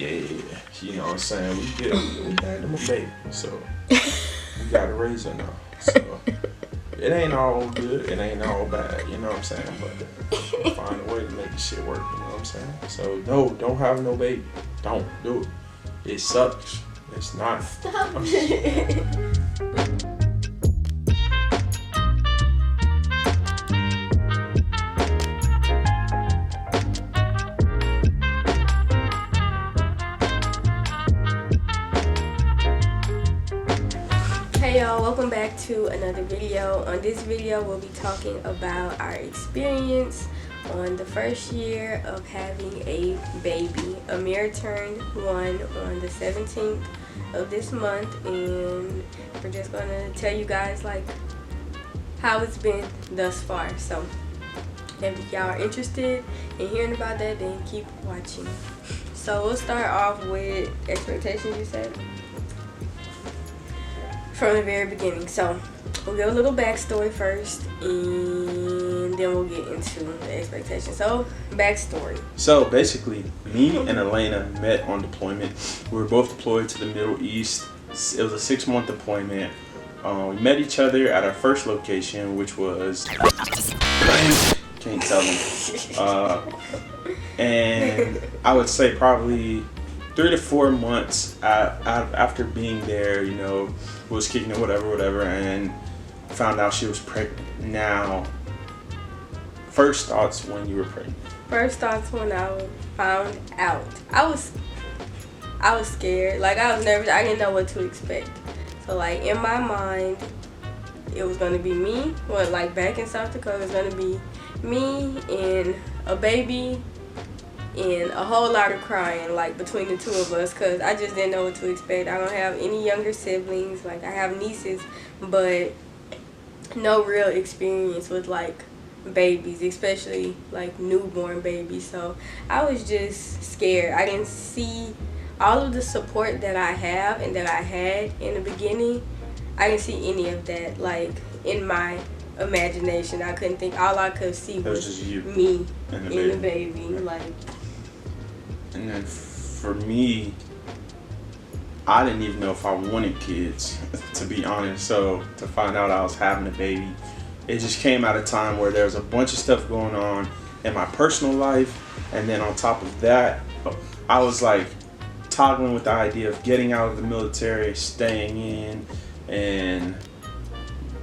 you know what I'm saying? We had them a baby, so we gotta raise her now. So it ain't all good, it ain't all bad, you know what I'm saying? But find a way to make this shit work, you know what I'm saying? So no, don't have no baby. Don't do it. It sucks. It's not. Stop it. Hey y'all, welcome back to another video. On this video, we'll be talking about our experience on the first year of having a baby. Amira turned 1 on the 17th of this month, and we're just gonna tell you guys like how it's been thus far. So if y'all are interested in hearing about that, then keep watching. So we'll start off with expectations, you said? From the very beginning. So we'll give a little backstory first, and then we'll get into the expectations. So backstory. So basically, me and Elena met on deployment. We were both deployed to the Middle East. It was a 6-month deployment. We met each other at our first location, which was can't tell them. And I would say probably 3 to 4 months after being there, you know, was kicking it, whatever, and found out she was pregnant. Now, first thoughts when you were pregnant? First thoughts when I found out. I was scared. Like, I was nervous. I didn't know what to expect. So, like, in my mind, it was going to be me. Well, like, back in South Dakota, it was going to be me and a baby and a whole lot of crying, like, between the two of us, because I just didn't know what to expect. I don't have any younger siblings. Like, I have nieces, but no real experience with, like, babies, especially, like, newborn babies. So I was just scared. I didn't see all of the support that I have and that I had in the beginning. I didn't see any of that, like, in my imagination. I couldn't think. All I could see was just you me and the baby. Like, and then for me, I didn't even know if I wanted kids, to be honest. So to find out I was having a baby, it just came at a time where there was a bunch of stuff going on in my personal life, and then on top of that, I was like toggling with the idea of getting out of the military, staying in, and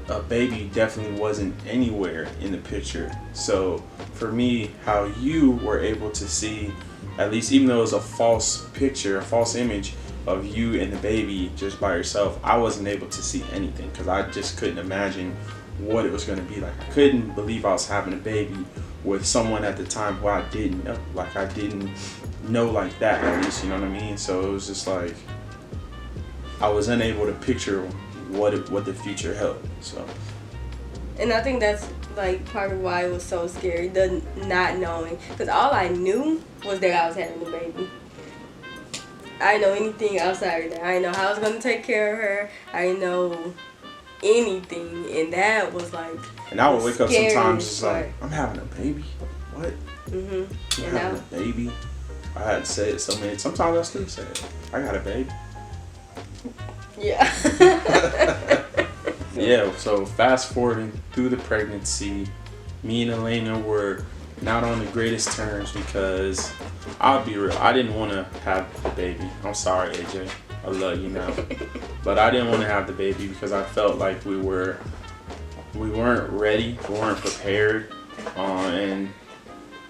a baby definitely wasn't anywhere in the picture. So for me, how you were able to see, at least even though it was a false picture, a false image of you and the baby just by yourself, I wasn't able to see anything because I just couldn't imagine what it was going to be like. I couldn't believe I was having a baby with someone at the time who I didn't know. Like, I didn't know like that, at least, you know what I mean? So it was just like, I was unable to picture what the future held. So, and I think that's like part of why it was so scary, the not knowing, because all I knew was that I was having a baby. I didn't know anything outside of that. I didn't know how I was going to take care of her. I didn't know anything, and that was like, and I would wake up sometimes just like, I'm having a baby? What? I'm having a baby? I had to say it so many. Sometimes I still say it. I got a baby. Yeah. Yeah, so fast forwarding through the pregnancy, me and Elena were not on the greatest terms because, I'll be real, I didn't want to have the baby. I'm sorry, AJ. I love you now. But I didn't want to have the baby because I felt like we weren't ready, we weren't prepared. And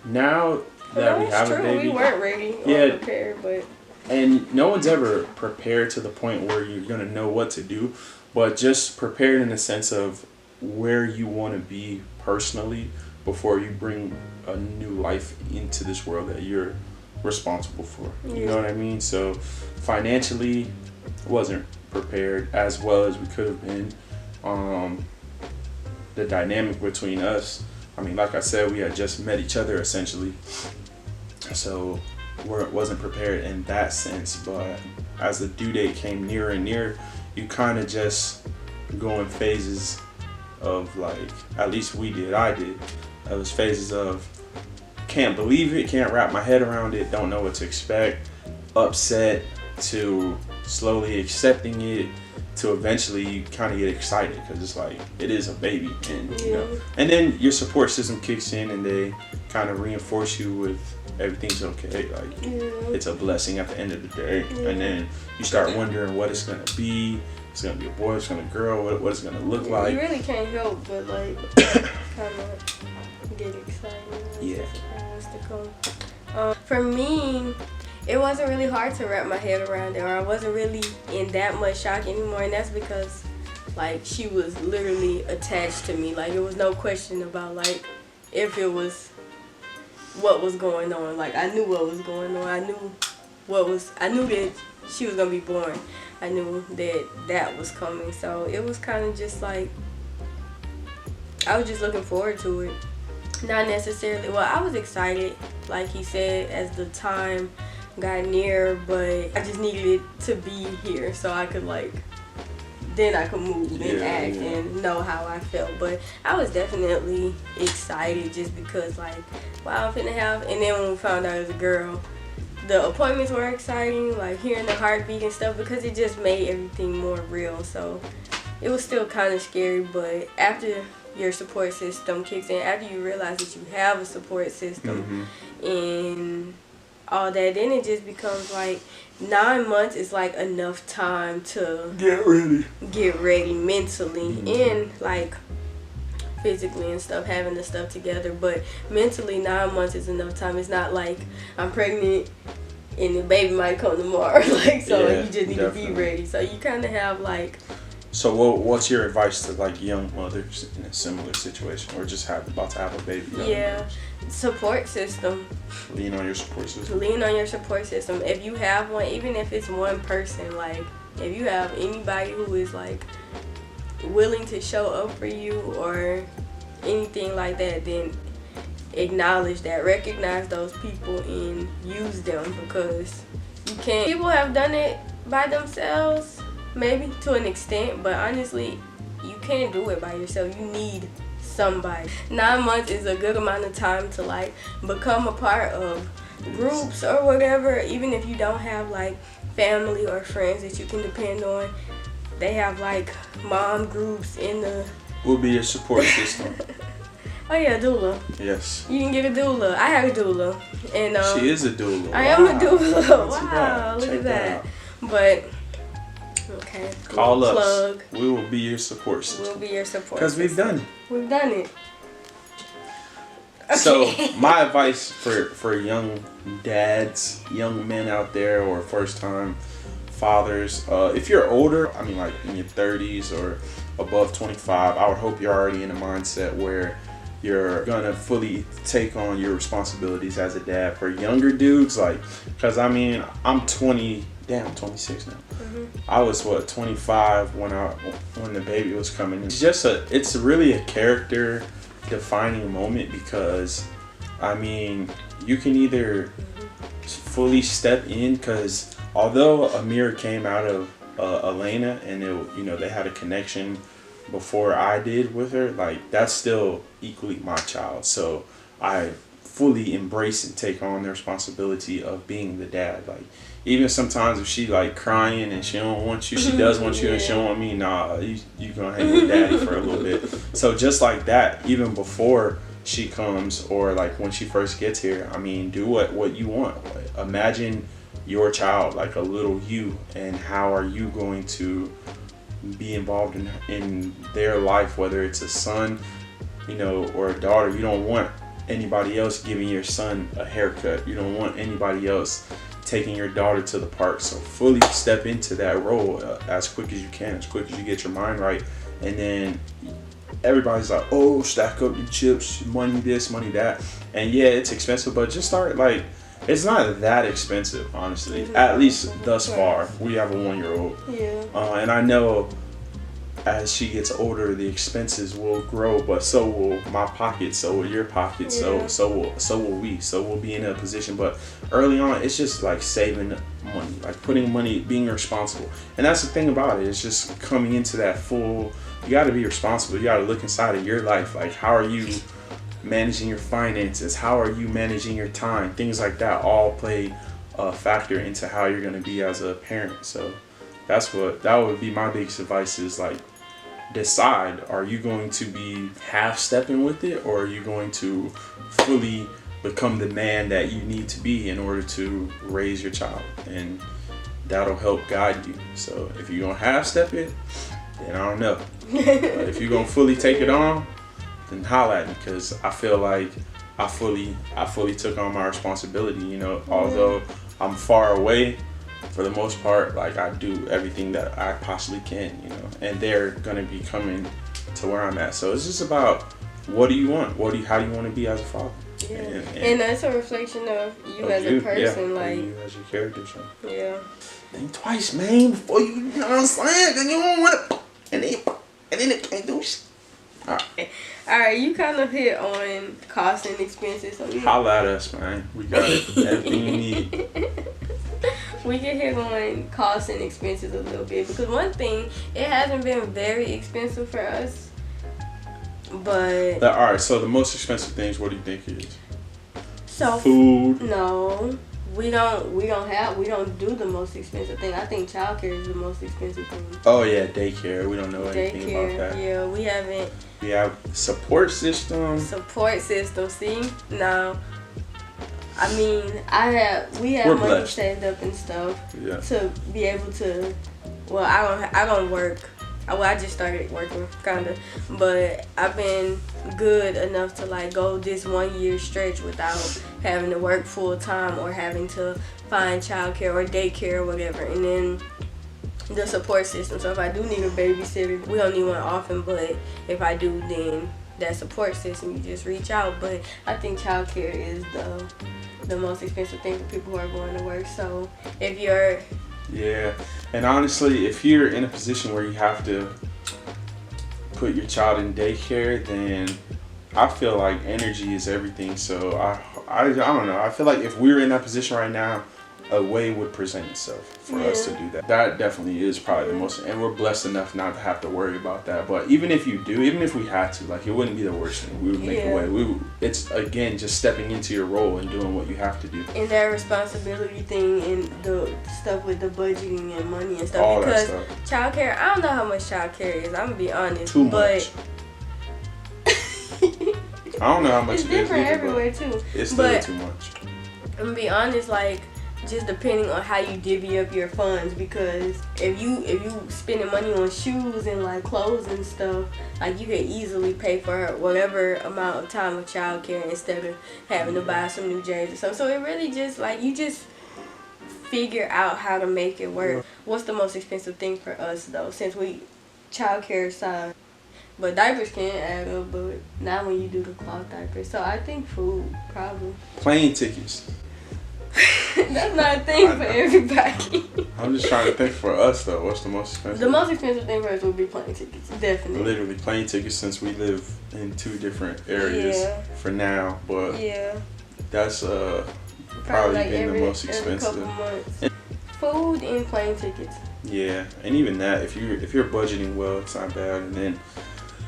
now that we have a baby, we weren't ready or prepared, but. And no one's ever prepared to the point where you're going to know what to do, but just prepared in the sense of where you want to be personally before you bring a new life into this world that you're responsible for. You know what I mean? So financially, wasn't prepared as well as we could have been. The dynamic between us, I mean, like I said, we had just met each other essentially. So wasn't prepared in that sense, but as the due date came nearer and nearer, you kind of just go in phases of, like, at least I did. It was phases of can't believe it, can't wrap my head around it, don't know what to expect, upset to slowly accepting it to eventually you kind of get excited because it's like it is a baby, and you know, and then your support system kicks in and they kind of reinforce you with everything's okay, like it's a blessing at the end of the day. And then you start wondering what it's gonna be. It's gonna be a boy, it's gonna be a girl, what it's gonna look like. You really can't help but like kind of get excited when it's to come. For me, it wasn't really hard to wrap my head around it, or I wasn't really in that much shock anymore, and that's because like she was literally attached to me. Like it was no question about like if it was what was going on. Like I knew what was going on. I knew that she was gonna be born. I knew that was coming. So it was kind of just like I was just looking forward to it. Not necessarily, well, I was excited, like he said, as the time got near, but I just needed it to be here so I could then I could move and act and know how I felt. But I was definitely excited just because wow, I'm finna have, and then when we found out it was a girl, the appointments were exciting, like hearing the heartbeat and stuff, because it just made everything more real. So it was still kind of scary, but after your support system kicks in, after you realize that you have a support system and all that, then it just becomes 9 months is enough time to get ready mentally and physically and stuff, having the stuff together. But mentally, 9 months is enough time. It's not like I'm pregnant and the baby might come tomorrow. You just need to be ready. So you kind of have So what's your advice to young mothers in a similar situation, or just about to have a baby? Support system. Lean on your support system. Lean on your support system. If you have one, even if it's one person, if you have anybody who is willing to show up for you or anything like that, then acknowledge that, recognize those people and use them, because you can't. People have done it by themselves, maybe to an extent, but honestly, you can't do it by yourself. You need somebody. 9 months is a good amount of time to become a part of groups or whatever. Even if you don't have family or friends that you can depend on, they have mom groups in the. Will be your support system. Oh yeah, doula. Yes. You can get a doula. I have a doula, and she is a doula. I am a doula. Wow, look at that. But. Okay. Call us. Plug. We will be your support system. We'll be your support. Because we've done it. We've done it. Okay. So my advice for young dads, young men out there, or first time fathers, if you're older, I mean in your 30s or above 25, I would hope you're already in a mindset where you're gonna fully take on your responsibilities as a dad. For younger dudes, because I'm 26 now. I was 25 when the baby was coming. It's really a character defining moment, because you can either fully step in, because although Amira came out of Elena and they had a connection before I did with her, that's still equally my child. So I fully embrace and take on the responsibility of being the dad. Even sometimes if she crying and she don't want you, she does want you and she don't want me, nah, you gonna hang with daddy for a little bit. So just like that, even before she comes, or when she first gets here, do what you want. Imagine your child, a little you, and how are you going to be involved in their life, whether it's a son, or a daughter. You don't want anybody else giving your son a haircut. You don't want anybody else taking your daughter to the park. So fully step into that role as quick as you can, as quick as you get your mind right. And then everybody's oh, stack up the chips, money this, money that. And yeah, it's expensive, but just start it's not that expensive, honestly. At least thus far. We have a 1-year-old. Yeah. And I know as she gets older, the expenses will grow, but so will my pocket, so will your pocket, so will we. So we'll be in a position. But early on, it's just saving money, putting money, being responsible. And that's the thing about it. It's just coming into that full. You got to be responsible. You got to look inside of your life. How are you managing your finances? How are you managing your time? Things like that all play a factor into how you're going to be as a parent. So that would be my biggest advice is like, decide, are you going to be half stepping with it, or are you going to fully become the man that you need to be in order to raise your child? And that'll help guide you. So if you're gonna half step it, then I don't know. But if you're gonna fully take it on, then holla at me, because I feel like I fully took on my responsibility. You know, although I'm far away, for the most part, like I do everything that I possibly can, you know, and they're gonna be coming to where I'm at. So it's just about, what do you want? How do you want to be as a father? Yeah. And that's a reflection of you as a person, like you as your character. So yeah. Think twice, man, before you know what I'm saying, cause you don't want to, and then it can't do shit. All right, you kind of hit on costs and expenses. So holla at us, man. We got everything you need. We can hit on costs and expenses a little bit, because one thing, it hasn't been very expensive for us, but all right. So the most expensive things, what do you think it is? So food. No, we don't do the most expensive thing. I think childcare is the most expensive thing. Oh yeah, daycare. We don't know anything about that. Yeah, we haven't. We have support system. See, no. I mean, we have We're money blessed. saved up and stuff to be able to. Well, I don't work. Well, I just started working, kinda, but I've been good enough to like go this 1 year stretch without having to work full time or having to find childcare or daycare or whatever. And then the support system. So if I do need a babysitter, we don't need one often, but if I do, then that support system, you just reach out. But I think childcare is the most expensive thing for people who are going to work. So if you're and honestly, if you're in a position where you have to put your child in daycare, then I feel like energy is everything. So I don't know. I feel like if we're in that position right now, a way would present itself for us to do that. That definitely is probably the most, and we're blessed enough not to have to worry about that. But even if we had to, like, it wouldn't be the worst thing. We would make a way. It's again just stepping into your role and doing what you have to do. And that responsibility thing and the stuff with the budgeting and money and stuff. All because that stuff. Childcare, I don't know how much childcare is. I'm gonna be honest. Too much. I don't know how much it's it is. Different everywhere too. It's still too much. I'm gonna be honest, like, just depending on how you divvy up your funds, because if you spending money on shoes and like clothes and stuff, like you could easily pay for whatever amount of time of childcare instead of having to buy some new jerseys or something. So it really just like you just figure out how to make it work. What's the most expensive thing for us though, since we childcare side? But diapers can add up, but not when you do the cloth diapers. So I think food, probably. Plane tickets. That's not a thing for everybody. I'm just trying to think for us though. What's the most expensive? The most expensive thing for us would be plane tickets, definitely. Literally plane tickets, since we live in two different areas for now. But that's probably like been the most expensive. Every couple months. Food and plane tickets. Yeah, and even that, if you're budgeting well, it's not bad. And then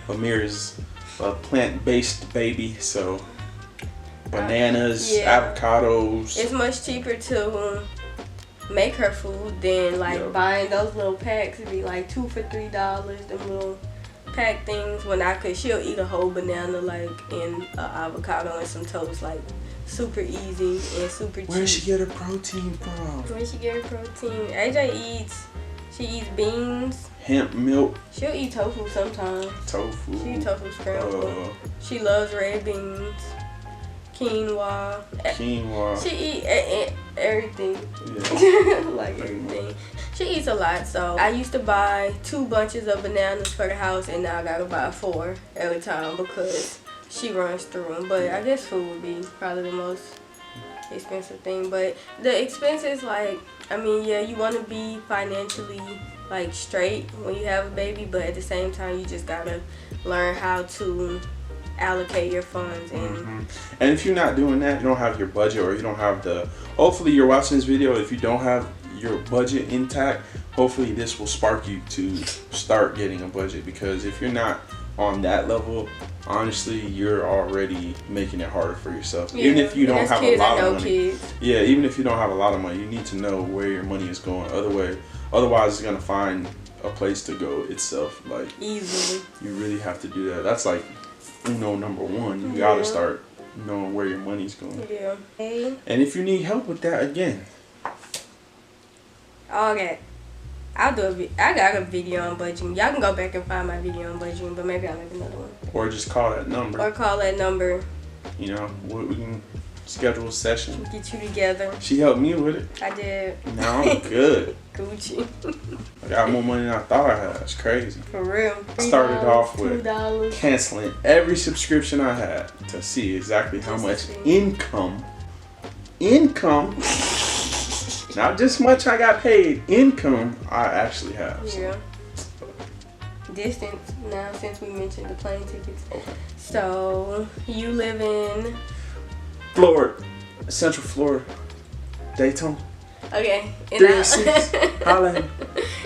Amira's a plant-based baby, so bananas, avocados. It's much cheaper to make her food than like buying those little packs. It'd be like $2 for $3. Them little pack things. She'll eat a whole banana like in an avocado and some toast, like super easy and super cheap. Where does she get her protein from? Where she get her protein? AJ eats beans. Hemp milk. She'll eat tofu sometimes. Tofu. She eat tofu scrambled. She loves red beans. Quinoa. She eat everything. Yeah. Like everything. She eats a lot, so I used to buy 2 bunches of bananas for the house, and now I gotta buy 4 every time because she runs through them. But I guess food would be probably the most expensive thing. But the expenses, like, I mean, you want to be financially like straight when you have a baby, but at the same time, you just gotta learn how to allocate your funds. And if you're not doing that, you don't have your budget, or you don't have hopefully you're watching this video, if you don't have your budget intact, hopefully this will spark you to start getting a budget, because if you're not on that level, honestly, you're already making it harder for yourself. Yeah. Even if you don't have a lot of money. Kids. Yeah, even if you don't have a lot of money, you need to know where your money is going. Otherwise, it's gonna find a place to go itself. Like easily. You really have to do that. That's like number one. You gotta start knowing where your money's going. Yeah. Hey. And if you need help with that, again. Okay. I got a video on budgeting. Y'all can go back and find my video on budgeting, but maybe I'll make another one. Or just call that number. You know, we can schedule a session. Get you together. She helped me with it. I did. Now I'm good. Gucci. I got more money than I thought I had. It's crazy. For real. I started off with $2. canceling every subscription I had to see exactly how much income, not just much I got paid, income I actually have. Yeah. Distance now, since we mentioned the plane tickets. Okay. So you live in Florida, Central Florida, Daytona. Okay. 306. Holla.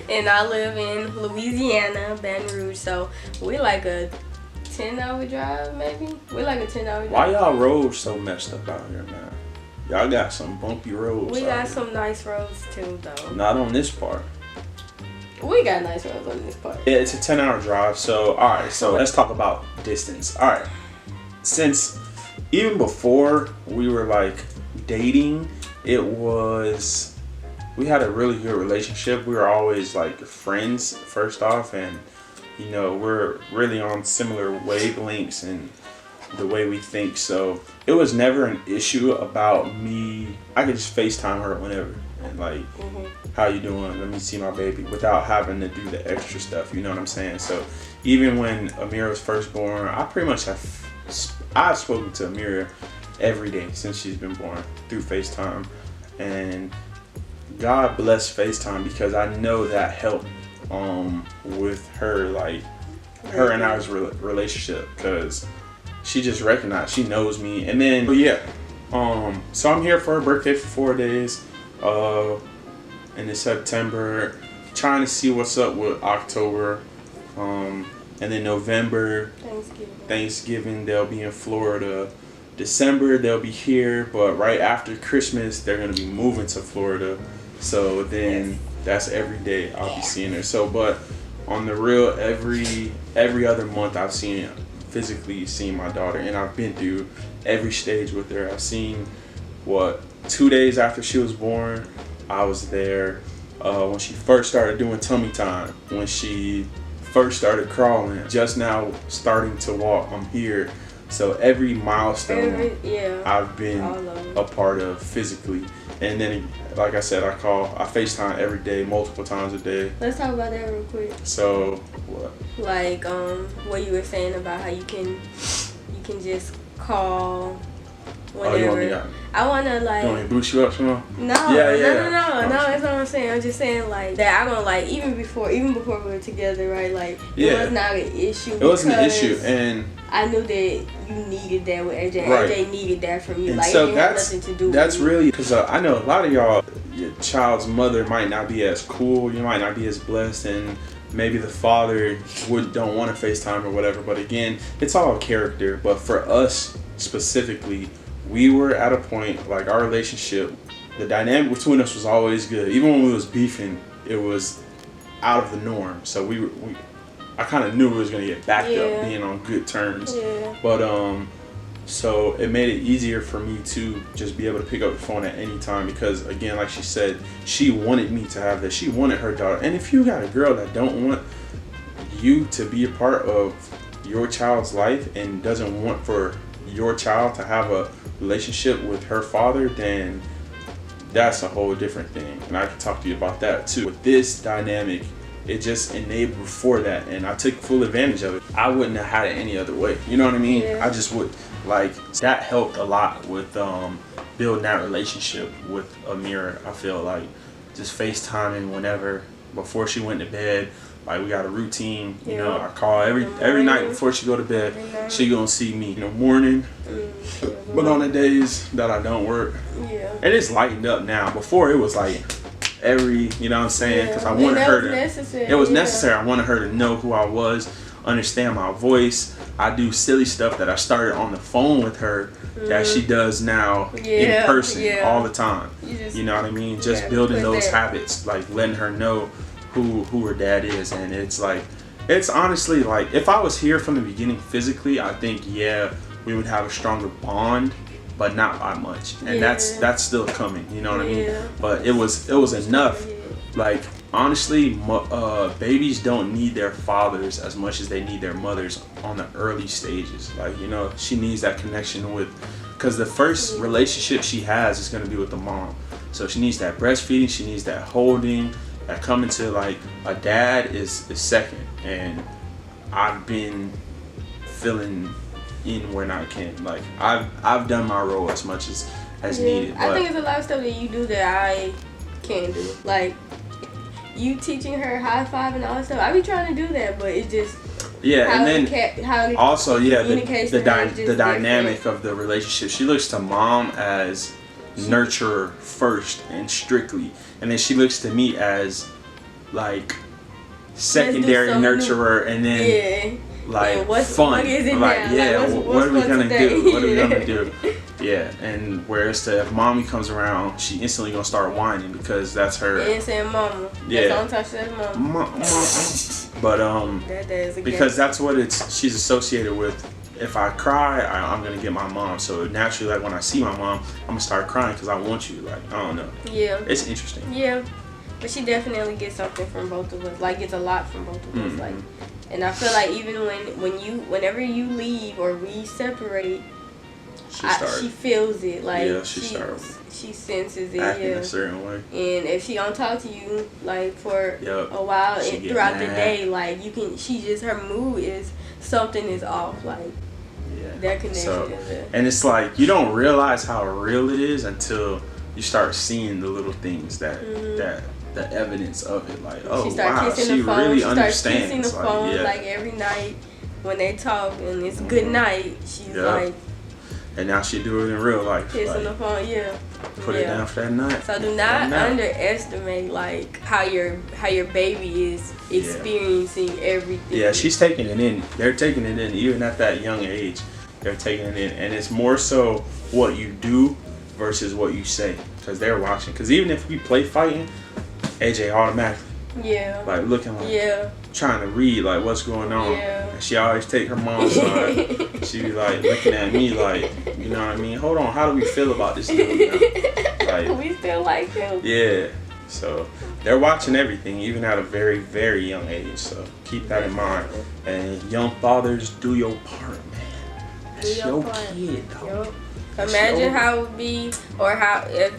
And I live in Louisiana, Baton Rouge. So we like a 10-hour drive, maybe. We like a 10-hour drive. Why y'all roads so messed up out here, man? Y'all got some bumpy roads. We got here. some nice roads too, though. Not on this part. We got nice roads on this part. Yeah, it's a 10-hour drive. So, all right. So let's talk about distance. All right. Since even before we were like dating, we had a really good relationship. We were always like friends first off, and you know, we're really on similar wavelengths and the way we think. So it was never an issue about me. I could just FaceTime her whenever and like, how you doing? Let me see my baby, without having to do the extra stuff. You know what I'm saying? So even when Amira was first born, I pretty much I've spoken to Amira every day since she's been born through FaceTime, and God bless FaceTime because I know that helped with her, like her and I's relationship, because she just recognized, she knows me. And then so I'm here for her birthday for 4 days in September, trying to see what's up with October, and then November, Thanksgiving they'll be in Florida. December they'll be here, but right after Christmas they're gonna be moving to Florida. So then that's every day I'll be seeing her. So, but on the real, every other month I've physically seen my daughter, and I've been through every stage with her. I've seen 2 days after she was born, I was there when she first started doing tummy time, when she first started crawling, just now starting to walk. I'm here. So every milestone I've been a part of physically. And then, like I said, I FaceTime every day, multiple times a day. Let's talk about that real quick. So, what? Like, what you were saying about how you can just call whenever. I wanna like. You want me to boost you up some more? No, no. That's what I'm saying. I'm just saying like that. I don't like even before we were together, right? Like it was not an issue. It wasn't an issue, and I knew that you needed that with AJ. Right. AJ needed that from you. And like so it didn't have nothing to do. That's with really because I know a lot of y'all, your child's mother might not be as cool. You might not be as blessed, and maybe the father don't want to FaceTime or whatever. But again, it's all character. But for us specifically, we were at a point, like our relationship, the dynamic between us was always good. Even when we was beefing, it was out of the norm. So I kind of knew we was gonna get backed up being on good terms. Yeah. But so it made it easier for me to just be able to pick up the phone at any time, because again, like she said, she wanted me to have that. She wanted her daughter. And if you got a girl that don't want you to be a part of your child's life and doesn't want for your child to have a relationship with her father, then that's a whole different thing, and I can talk to you about that too. With this dynamic, it just enabled for that, and I took full advantage of it. I wouldn't have had it any other way, you know what I mean? I just would, like, that helped a lot with building that relationship with Amira. I feel like just FaceTiming whenever, before she went to bed. Like, we got a routine, you know, I call every night before she go to bed. She gonna see me in the morning. But on the days that I don't work, and it's lightened up now. Before it was like you know what I'm saying? Because I wanted her to, it was necessary. I wanted her to know who I was. understand my voice. I do silly stuff that I started on the phone with her that she does now in person all the time. You know what I mean? Just building those habits, like letting her know who her dad is. And it's like, it's honestly like, if I was here from the beginning physically, I think we would have a stronger bond, but not by much. And that's still coming, you know what I mean? But it was enough. Like, honestly, babies don't need their fathers as much as they need their mothers on the early stages. Like, you know, she needs that connection with, because the first relationship she has is going to be with the mom. So she needs that breastfeeding, she needs that holding, that coming to, like, a dad is second. And I've been filling in when I can. Like, I've done my role as much as needed. I think it's a lot of stuff that you do that I can't do. Like, you teaching her high five and all that stuff. I be trying to do that, but it's just and then also the dynamic different. of the relationship. She looks to mom as nurturer first and strictly, and then she looks to me as like secondary nurturer, and then like fun. What is it like now? what are we gonna do? What are we gonna do? Yeah, and whereas if mommy comes around, she instantly gonna start whining because that's her. And saying mama. Yeah. That's the only time she says mama. But because that's what she's associated with. If I cry, I'm gonna get my mom. So naturally, like when I see my mom, I'm gonna start crying because I want you. Like, I don't know. Yeah. It's interesting. Yeah, but she definitely gets something from both of us. Like, gets a lot from both of us. Like, and I feel like even whenever you leave or we separate, she feels it. Like, she senses it. Acting a certain way. And if she don't talk to you like for a while and throughout the day, like her mood is something is off. Like, that connection is there. And it's like you don't realize how real it is until you start seeing the little things that the evidence of it. Like, oh wow, she really understands. She starts kissing the phone like every night when they talk, and it's good night. She's like. And now she do it in real life. Kissing the phone, Put it down for that night. So do not underestimate like how your baby is experiencing everything. Yeah, she's taking it in. They're taking it in even at that young age. They're taking it in, and it's more so what you do versus what you say, because they're watching. Because even if we play fighting, AJ automatically like looking like trying to read like what's going on. And she always take her mom's side. She be like looking at me like, you know what I mean? Hold on, how do we feel about this dude now? Like, we still like him. Yeah. So they're watching everything, even at a very, very young age. So keep that in mind. And young fathers, do your part, man. That's your kid, dog. Imagine how it would be, or how if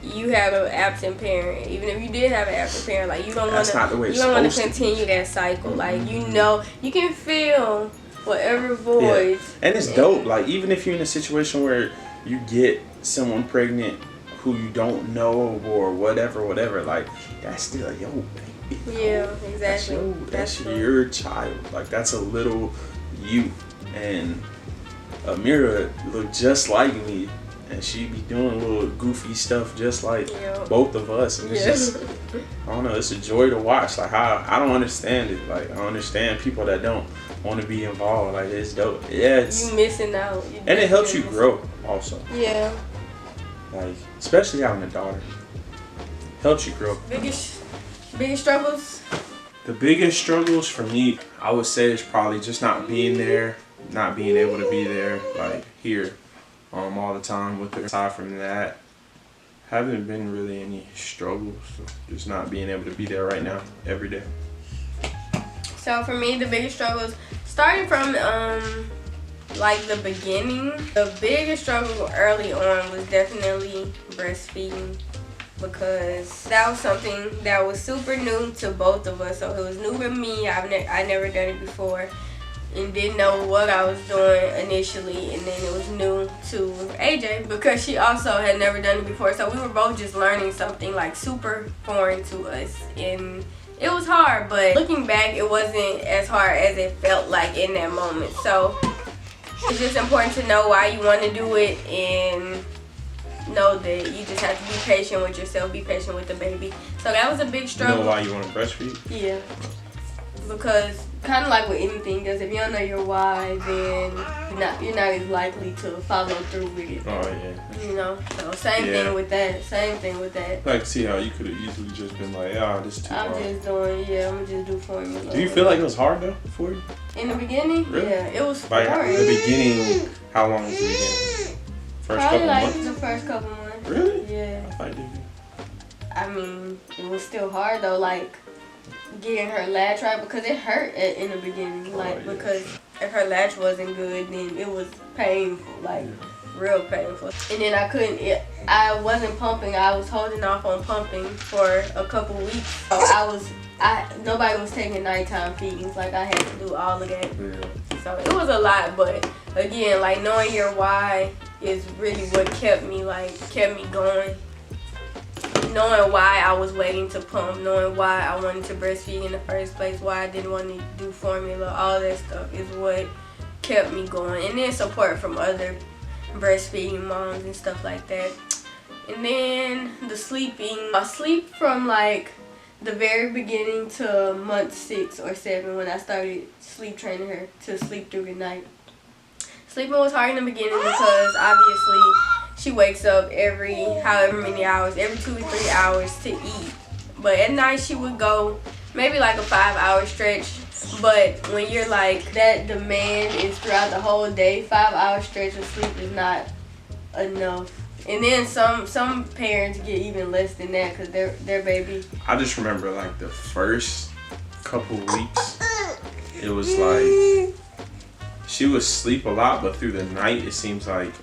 you have an absent parent. Even if you did have an absent parent, like you don't want to continue that cycle. Like, you know, you can feel whatever voice. Yeah. And it's dope. Like, even if you're in a situation where you get someone pregnant who you don't know or whatever, like, that's still your baby. Yeah, exactly. That's your child. Like, that's a little you. And Amira looked just like me. And she be doing little goofy stuff just like both of us. And it's just, I don't know, it's a joy to watch. Like, I don't understand it. Like, I understand people that don't want to be involved. Like, it's dope. Yeah, it's... You missing out. And it helps you grow also. Yeah. Like, especially having a daughter. Helps you grow. Biggest struggles? The biggest struggles for me, I would say, is probably just not being there. Not being able to be there, like, here. All the time with her. Aside from that, haven't been really any struggles. Just not being able to be there right now, every day. So for me, the biggest struggles, starting from like the beginning, the biggest struggle early on was definitely breastfeeding, because that was something that was super new to both of us. So it was new to me. I never done it before. And didn't know what I was doing initially, and then it was new to AJ because she also had never done it before. So we were both just learning something like super foreign to us, and it was hard, but looking back, it wasn't as hard as it felt like in that moment. So it's just important to know why you want to do it, and know that you just have to be patient with yourself, be patient with the baby. So that was a big struggle. You know why you want to breastfeed? Yeah. because kind of like with anything, because if you don't know your why, then you're not as likely to follow through with it. Oh yeah. You know, so same thing with that. I can see how you could have easily just been like, this is too hard. I'm gonna just do formula. Do you feel like it was hard though for you? In the beginning? Really? Yeah, it was Like hard. the beginning, how long was the beginning? First Probably couple like months? the first couple months. Really? Yeah. I did. I mean, it was still hard though, like getting her latch right, because it hurt in the beginning, because if her latch wasn't good, then it was painful, real painful. And then I wasn't pumping. I was holding off on pumping for a couple weeks. So nobody was taking nighttime feedings. Like, I had to do all of that. Yeah. So it was a lot, but again, like, knowing your why is really what kept me going. Knowing why I was waiting to pump, knowing why I wanted to breastfeed in the first place, why I didn't want to do formula, all that stuff is what kept me going. And then support from other breastfeeding moms and stuff like that. And then the sleeping. I sleep from like the very beginning to month 6 or 7 when I started sleep training her to sleep through the night. Sleeping was hard in the beginning because obviously she wakes up every however many hours, every 2 or 3 hours to eat. But at night she would go maybe like a 5-hour stretch. But when you're like, that demand is throughout the whole day, 5-hour stretch of sleep is not enough. And then some parents get even less than that because their baby. I just remember like the first couple weeks, it was like she would sleep a lot, but through the night it seems like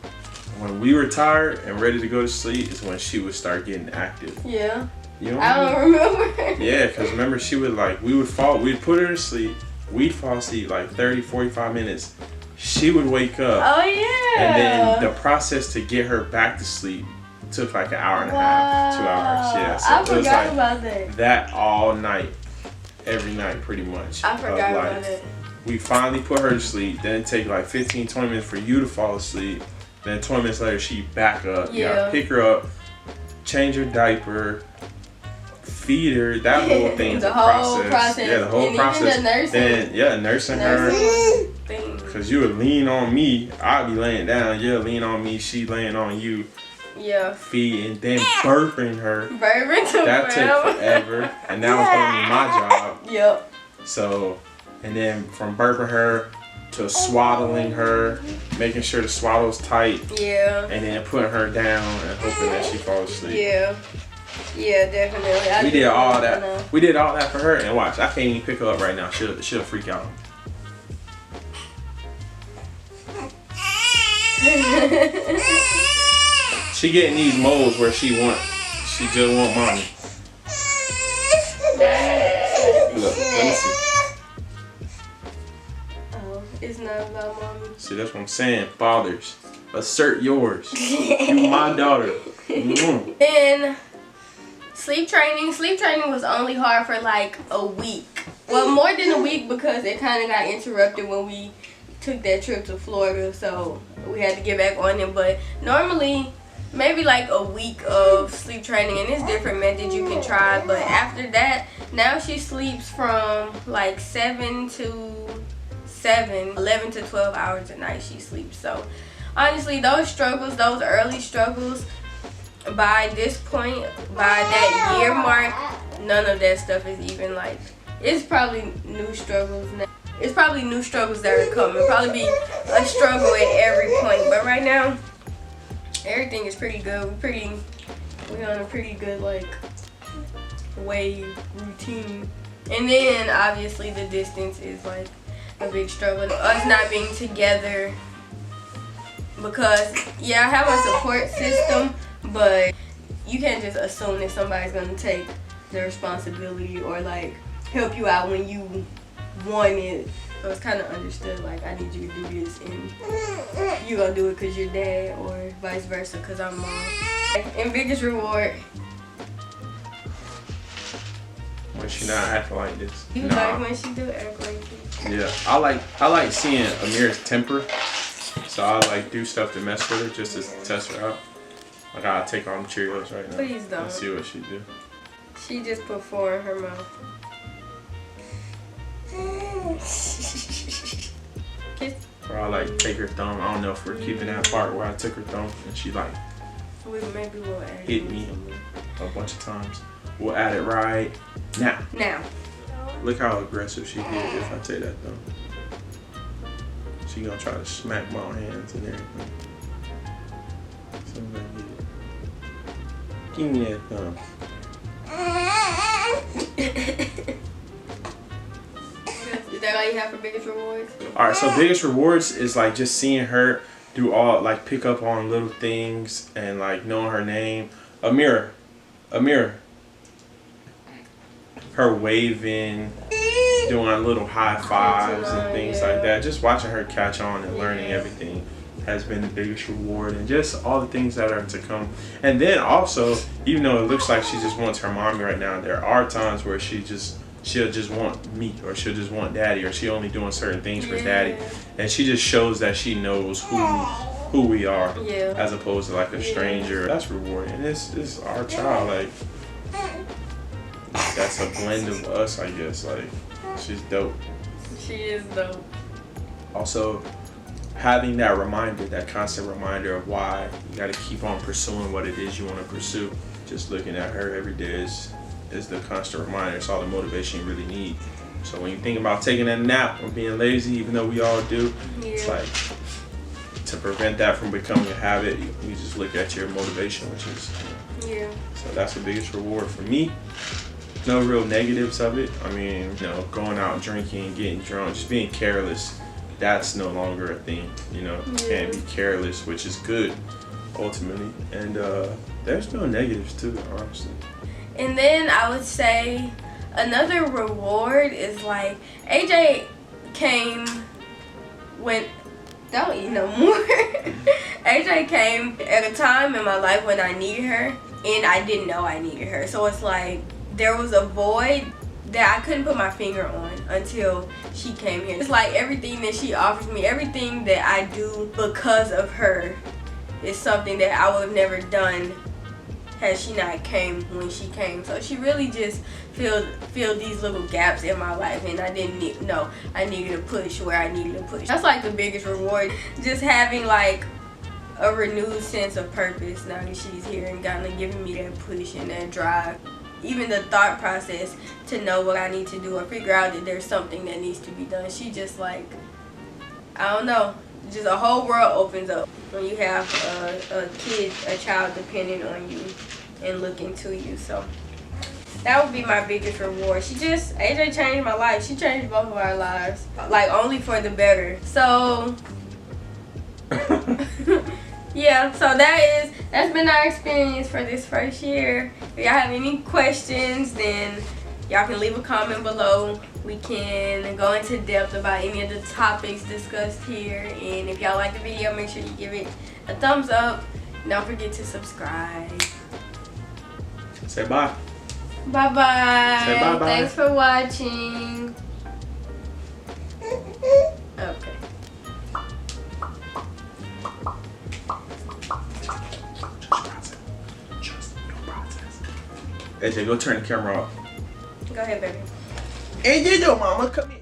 when we were tired and ready to go to sleep is when she would start getting active. Yeah. You know I don't remember. Yeah, because remember she would we'd put her to sleep, we'd fall asleep like 30-45 minutes. She would wake up. Oh yeah. And then the process to get her back to sleep took like an hour and a half, 2 hours. Yeah. So I forgot about that. That all night, every night pretty much. I forgot about it. We finally put her to sleep, then it take like 15-20 minutes for you to fall asleep. Then 20 minutes later, she back up. Yeah. You gotta pick her up, change her didiaper, feed her. That whole thing is a process. Yeah, the whole process. Even the nursing. Then, nursing her. Because you would lean on me. I'd be laying down. You'd lean on me. She laying on you. Yeah. Feeding. Then burping her. That took forever. And that was only my job. Yep. So, and then from burping her to swaddling her, making sure the swaddle's tight. Yeah. And then putting her down and hoping that she falls asleep. Yeah. Yeah, definitely. We did all that. We did all that for her, and watch, I can't even pick her up right now. She'll freak out. She getting these modes where she just want mommy. Look, let me see. It's not about mommy. See, that's what I'm saying. Fathers, assert yours. You my daughter. Then sleep training was only hard for like a week. Well, more than a week because it kind of got interrupted when we took that trip to Florida, so we had to get back on it. But normally, maybe like a week of sleep training, and it's different methods you can try. But after that, now she sleeps from like 11 to 12 hours a night she sleeps. So honestly, those early struggles, by this point, by that year mark, none of that stuff is even like, it's probably new struggles now. It's probably new struggles that are coming. It'll probably be a struggle at every point. But right now, everything is pretty good. We're on a pretty good like wave routine. And then obviously the distance is like a big struggle. Us not being together, because yeah, I have a support system, but you can't just assume that somebody's gonna take the responsibility or like help you out when you want it. So it's kind of understood, like, I need you to do this and you gonna do it because you're dad, or vice versa because I'm mom. And biggest reward, when she not acting like this. You like when she do act like this? Yeah, I like seeing Amira's temper, so I like do stuff to mess with her just to test her out. Like, I'll take on Cheerios right now. Please don't. And see what she do. She just put 4 in her mouth. Kiss. Or I like take her thumb. I don't know if we're keeping that part where I took her thumb and she like Maybe we'll add hit me a bunch of times. We'll add it right now. Now. Look how aggressive she did if I take that thumb. She gonna try to smack my hands and everything. So I'm gonna get it. Give me that thumb. Is that all you have for biggest rewards? Alright, so biggest rewards is like just seeing her do all, like pick up on little things and like knowing her name. Amira. Her waving, doing little high fives and things like that. Just watching her catch on and learning everything has been the biggest reward, and just all the things that are to come. And then also, even though it looks like she just wants her mommy right now, there are times where she'll just want me, or she'll just want daddy, or she only doing certain things for daddy, and she just shows that she knows who we are, as opposed to like a stranger. That's rewarding. And it's our child, like that's a blend of us, I guess. Like, she's dope. She is dope. Also, having that reminder, that constant reminder of why you got to keep on pursuing what it is you want to pursue. Just looking at her every day is the constant reminder. It's all the motivation you really need. So when you think about taking a nap or being lazy, even though we all do, it's like, to prevent that from becoming a habit, you just look at your motivation, which is, so that's the biggest reward for me. No real negatives of it. I mean, going out drinking, getting drunk, just being careless, that's no longer a thing. You can't be careless, which is good, ultimately. And there's no negatives to it, honestly. And then I would say another reward is like AJ came when, don't eat no more. AJ came at a time in my life when I needed her, and I didn't know I needed her. So it's like there was a void that I couldn't put my finger on until she came here. It's like everything that she offers me, everything that I do because of her is something that I would have never done had she not came when she came. So she really just filled these little gaps in my life, and I didn't know I needed to push where I needed to push. That's like the biggest reward, just having like a renewed sense of purpose now that she's here and kind of giving me that push and that drive. Even the thought process to know what I need to do or figure out that there's something that needs to be done. She just like, I don't know, just a whole world opens up when you have a child depending on you and looking to you. So that would be my biggest reward. AJ changed my life. She changed both of our lives, like only for the better. So yeah, so that's been our experience for this first year. If y'all have any questions, then y'all can leave a comment below. We can go into depth about any of the topics discussed here. And if y'all like the video, make sure you give it a thumbs up. Don't forget to subscribe. Say bye. Bye-bye. Say bye-bye. Thanks for watching. Okay. AJ, go turn the camera off. Go ahead, baby. Hey, your mama, come here.